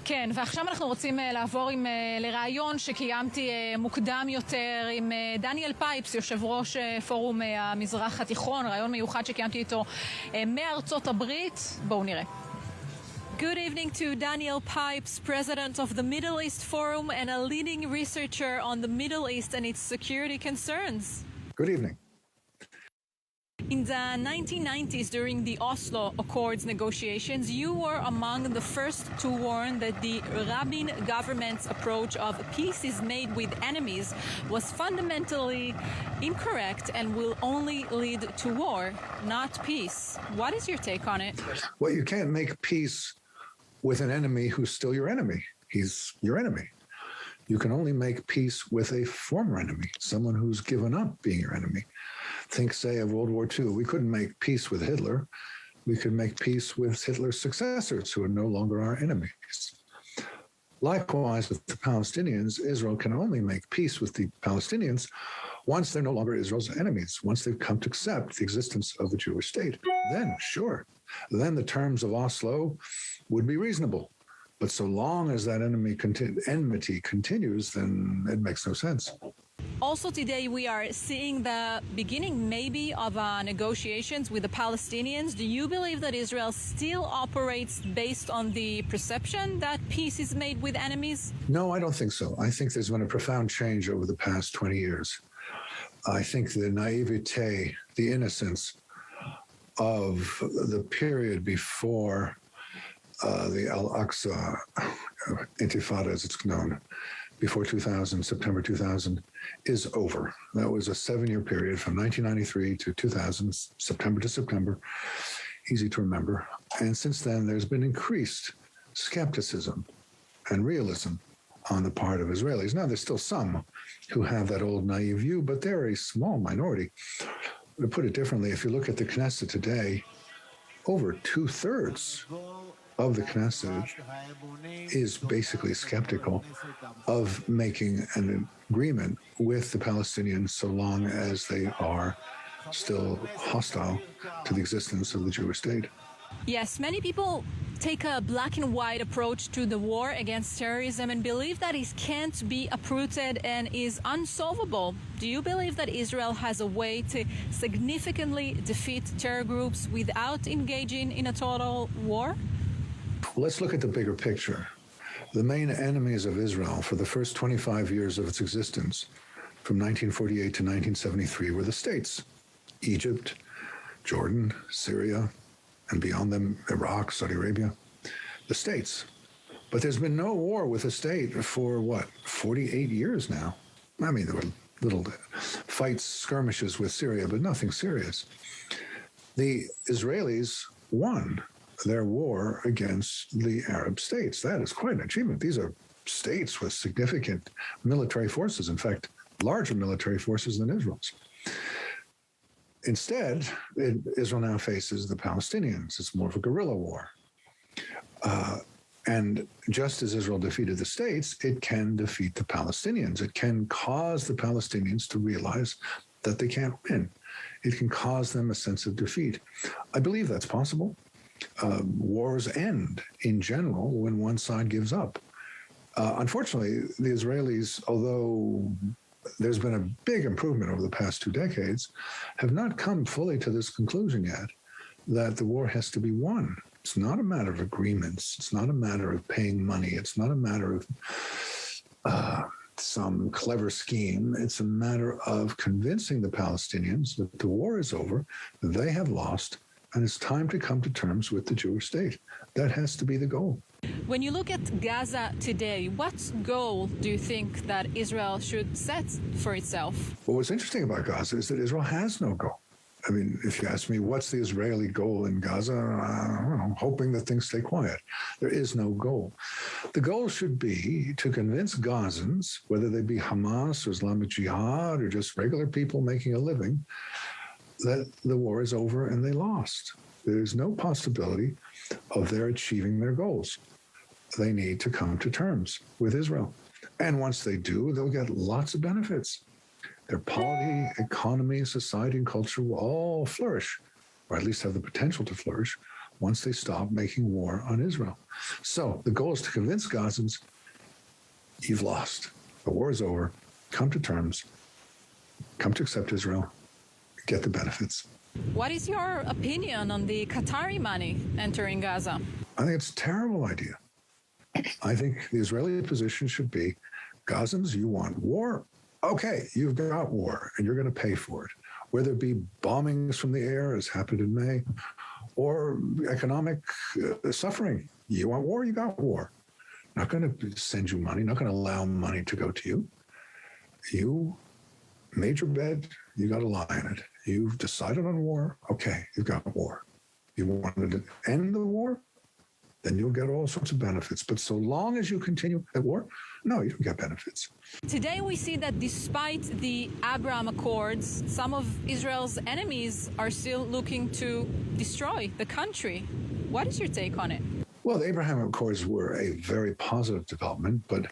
כן, ועכשיו אנחנו רוצים לעבור לרעיון שקיימתי מוקדם יותר עם דניאל פייפס, יושב ראש פורום המזרח התיכון, רעיון מיוחד שקיימתי איתו מארצות הברית. בואו נראה. Good evening to Daniel Pipes, president of the Middle East Forum and a leading researcher on the Middle East and its security concerns. Good evening. In the 1990s, during the Oslo Accords negotiations, you were among the first to warn that the Rabin government's approach of peace is made with enemies was fundamentally incorrect and will only lead to war, not peace. What is your take on it? Well, you can't make peace with an enemy who's still your enemy. He's your enemy. You can only make peace with a former enemy, someone who's given up being your enemy. Think, say, of World War II. We couldn't make peace with Hitler. We could make peace with Hitler's successors, who are no longer our enemies. Likewise, with the Palestinians, Israel can only make peace with the Palestinians once they're no longer Israel's enemies, once they've come to accept the existence of the Jewish state. Then, sure, then the terms of Oslo would be reasonable. But so long as that enmity continues, then it makes no sense. Also today we are seeing the beginning maybe of negotiations with the Palestinians. Do you believe that Israel still operates based on the perception that peace is made with enemies? No, I don't think so. I think there's been a profound change over the past 20 years. I think the naivete, the innocence of the period before the Al-Aqsa Intifada, as it's known, before 2000, September 2000, is over. That was a 7-year period from 1993 to 2000, September to September, easy to remember. And since then, there's been increased skepticism and realism on the part of Israelis. Now, there's still some who have that old naive view, but they're a small minority. To put it differently, if you look at the Knesset today, over 2/3 of the Knesset is basically skeptical of making an agreement with the Palestinians so long as they are still hostile to the existence of the Jewish state. Yes, many people take a black and white approach to the war against terrorism and believe that it can't be uprooted and is unsolvable. Do you believe that Israel has a way to significantly defeat terror groups without engaging in a total war? Let's look at the bigger picture. The main enemies of Israel for the first 25 years of its existence, from 1948 to 1973, were the states: Egypt, Jordan, Syria, and beyond them, Iraq, Saudi Arabia, the states. But there's been no war with a state for, 48 years now. I mean, there were little fights, skirmishes with Syria, but nothing serious. The Israelis won their war against the Arab states. That is quite an achievement. These are states with significant military forces, in fact, larger military forces than Israel's. Instead, Israel now faces the Palestinians. It's more of a guerrilla war. And just as Israel defeated the states, it can defeat the Palestinians. It can cause the Palestinians to realize that they can't win. It can cause them a sense of defeat. I believe that's possible. Wars end in general when one side gives up. Unfortunately, the Israelis, although there's been a big improvement over the past 2 decades, have not come fully to this conclusion yet, that the war has to be won. It's not a matter of agreements. It's not a matter of paying money. It's not a matter of some clever scheme. It's a matter of convincing the Palestinians that the war is over, that they have lost, and it's time to come to terms with the Jewish state. That has to be the goal. When you look at Gaza today, what goal do you think that Israel should set for itself? Well, what's interesting about Gaza is that Israel has no goal. I mean, if you ask me, what's the Israeli goal in Gaza? I'm hoping that things stay quiet. There is no goal. The goal should be to convince Gazans, whether they be Hamas or Islamic Jihad or just regular people making a living, that the war is over and they lost. There is no possibility of their achieving their goals. They need to come to terms with Israel. And once they do, they'll get lots of benefits. Their polity, economy, society, and culture will all flourish, or at least have the potential to flourish, once they stop making war on Israel. So the goal is to convince Gazans, you've lost. The war is over. Come to terms. Come to accept Israel. Get the benefits. What is your opinion on the Qatari money entering Gaza? I think it's a terrible idea. I think the Israeli position should be, Gazans, you want war? Okay, you've got war, and you're going to pay for it. Whether it be bombings from the air, as happened in May, or economic suffering. You want war? You got war. Not going to send you money, not going to allow money to go to you. You made your bed, you got to lie in it. You've decided on war, okay, you've got war. You wanted to end the war, then you'll get all sorts of benefits. But so long as you continue at war, no, you don't get benefits. Today we see that despite the Abraham Accords, some of Israel's enemies are still looking to destroy the country. What is your take on it? Well, the Abraham Accords were a very positive development, but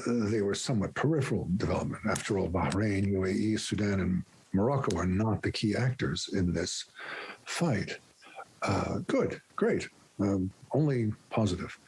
they were somewhat peripheral development. After all, Bahrain, UAE, Sudan, and Morocco are not the key actors in this fight. Good, great, only positive.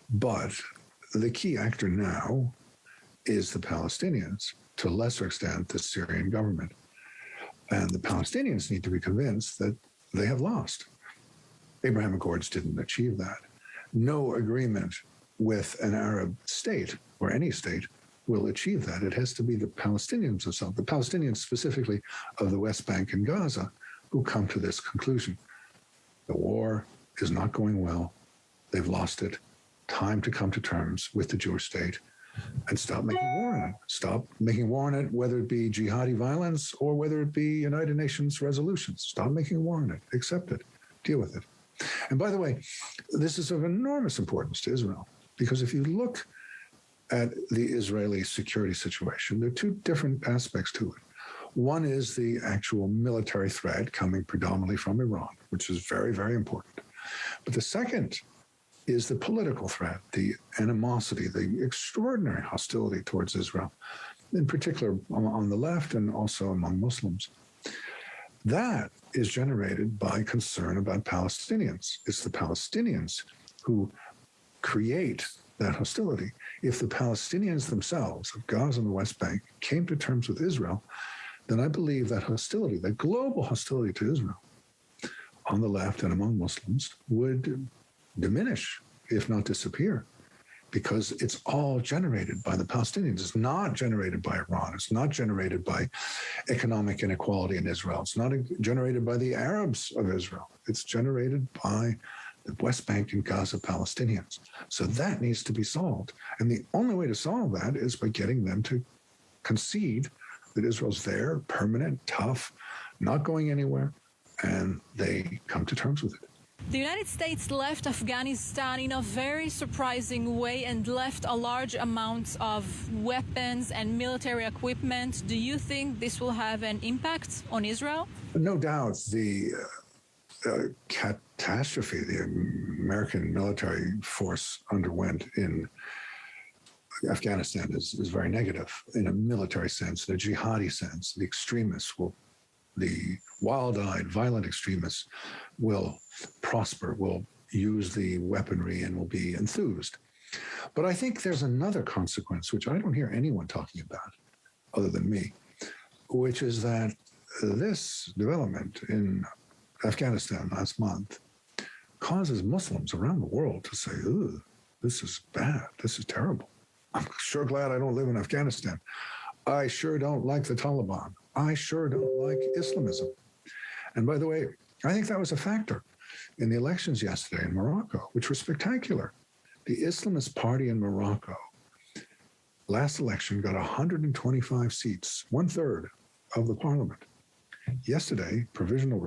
But the key actor now is the Palestinians, to a lesser extent, the Syrian government. And the Palestinians need to be convinced that they have lost. Abraham Accords didn't achieve that. No agreement with an Arab state or any state will achieve that. It has to be the Palestinians themselves, the Palestinians specifically of the West Bank and Gaza, who come to this conclusion. The war is not going well. They've lost it. Time to come to terms with the Jewish state and stop making war on it. Stop making war on it, whether it be jihadi violence or whether it be United Nations resolutions. Stop making war on it. Accept it. Deal with it. And by the way, this is of enormous importance to Israel, because if you look at the Israeli security situation, there are two different aspects to it. One is the actual military threat coming predominantly from Iran, which is very, very important. But the second is the political threat, the animosity, the extraordinary hostility towards Israel, in particular on the left and also among Muslims. That is generated by concern about Palestinians. It's the Palestinians who create that hostility. If the Palestinians themselves of Gaza and the West Bank came to terms with Israel, then I believe that hostility, that global hostility to Israel on the left and among Muslims would diminish, if not disappear, because it's all generated by the Palestinians. It's not generated by Iran. It's not generated by economic inequality in Israel. It's not generated by the Arabs of Israel. It's generated by the West Bank and Gaza Palestinians. So that needs to be solved. And the only way to solve that is by getting them to concede that Israel's there, permanent, tough, not going anywhere, and they come to terms with it. The United States left Afghanistan in a very surprising way and left a large amount of weapons and military equipment. Do you think this will have an impact on Israel? No doubt the catastrophe the American military force underwent in Afghanistan is very negative in a military sense, in a jihadi sense. The extremists will, the wild-eyed, violent extremists will prosper, will use the weaponry and will be enthused. But I think there's another consequence, which I don't hear anyone talking about other than me, which is that this development in Afghanistan last month causes Muslims around the world to say, "Ugh, this is bad, this is terrible. I'm sure glad I don't live in Afghanistan. I sure don't like the Taliban. I sure don't like Islamism." And by the way, I think that was a factor in the elections yesterday in Morocco, which were spectacular. The Islamist party in Morocco, last election, got 125 seats, 1/3 of the parliament. Yesterday, provisional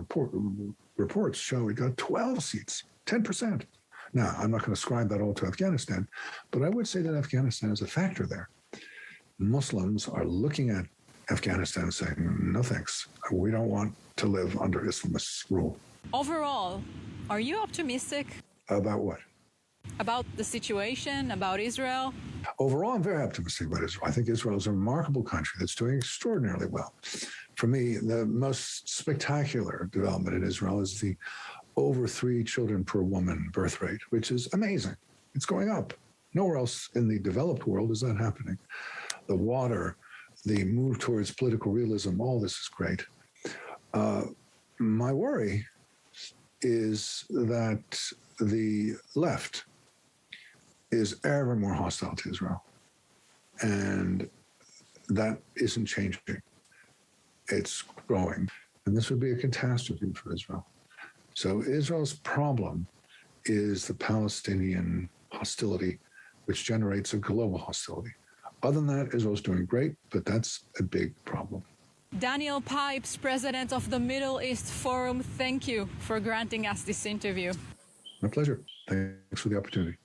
reports show it got 12 seats, 10%. Now, I'm not going to ascribe that all to Afghanistan, but I would say that Afghanistan is a factor there. Muslims are looking at Afghanistan saying, no thanks, we don't want to live under Islamist rule. Overall, are you optimistic? About what? About the situation, about Israel? Overall, I'm very optimistic about Israel. I think Israel is a remarkable country that's doing extraordinarily well. For me, the most spectacular development in Israel is the over 3 children per woman birth rate, which is amazing. It's going up. Nowhere else in the developed world is that happening. The water, the move towards political realism, all this is great. My worry is that the left is ever more hostile to Israel. And that isn't changing. It's growing. And this would be a catastrophe for Israel. So Israel's problem is the Palestinian hostility, which generates a global hostility. Other than that, Israel's doing great, but that's a big problem. Daniel Pipes, president of the Middle East Forum, thank you for granting us this interview. My pleasure. Thanks for the opportunity.